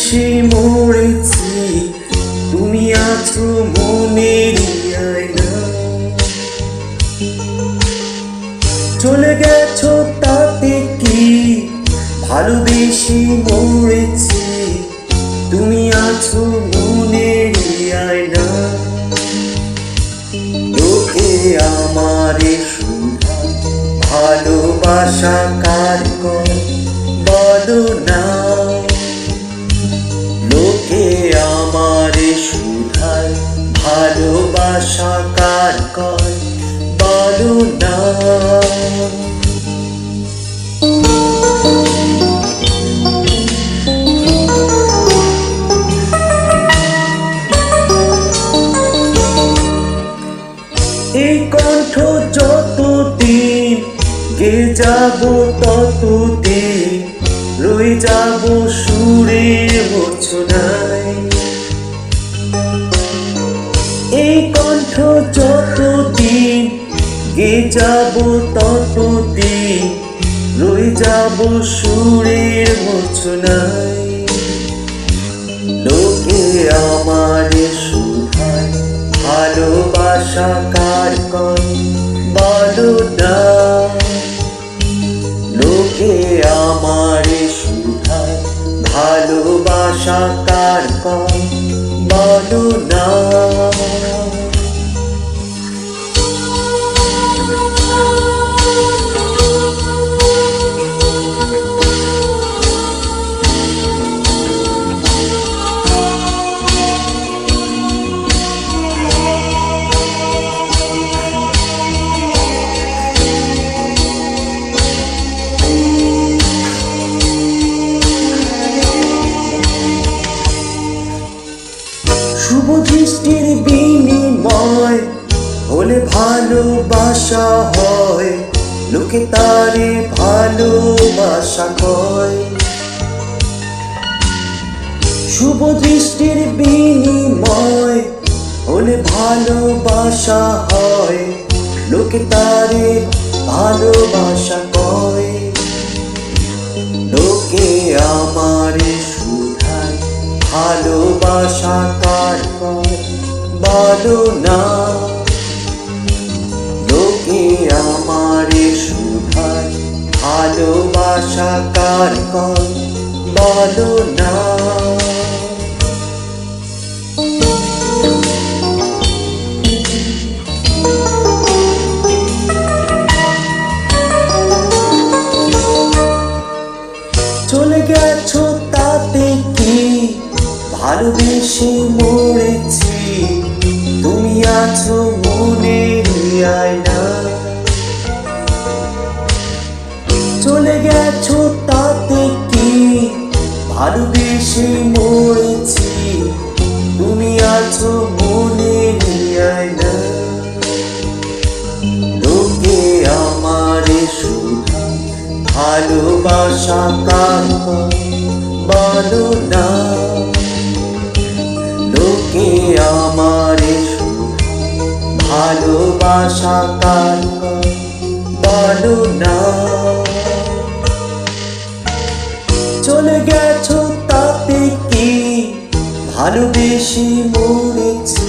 ভালোবেসে মরেছি, তুমি আছো মনের আয়নায়। চলে গেছো তাতে কি, ভালোবেসে মরেছি, তুমি আছো মনের আয়নায়। লোকে আমারে শুধায় ভালোবাসা কার কয়, বলো না। লোকে আমারে শুধায় ভালোবাসা কার কয়, বলো না। এই কণ্ঠ যতদিন গে যাব ততদিন রয়ে যাব সুরের মূর্ছনায়। এই কণ্ঠ যতদিন গে যাব ততদিন রয়ে যাব সুরের মূর্ছনায়। লোকে আমারে শুধায় ভালোবাসা কার কয়, বলো না। লোকে আমারে শুধায় ভালোবাসা কার কয়, বলো না। শুভ দৃষ্টির বিনিময় হলে ভালোবাসা হয়, লোকে তারে ভালোবাসা কয়। শুভ দৃষ্টির বিনিময় হলে ভালোবাসা হয়, লোকে তারে ভালোবাসা কয়। লোকে আমারে শুধায় ভালোবাসা কার কয়, বলো না। লোকে আমারে শুধায় ভালোবাসা কার কয়, বলো না। চলে গেছো তাতে কি, ভালোবেসে মরেছি, তুমি আছো মনের আয়নায়। চলে গেছো তাতে কি, ভালোবেসে মরেছি, তুমি আছো মনের আয়নায়। লোকে আমারে শুধায় ভালোবাসা কার কয়, বলো না। লোকে আমারে শুধায় ভালোবাসা কার কয়, বলো না। চলে গেছো তাতে কি, ভালোবেসে মরেছি,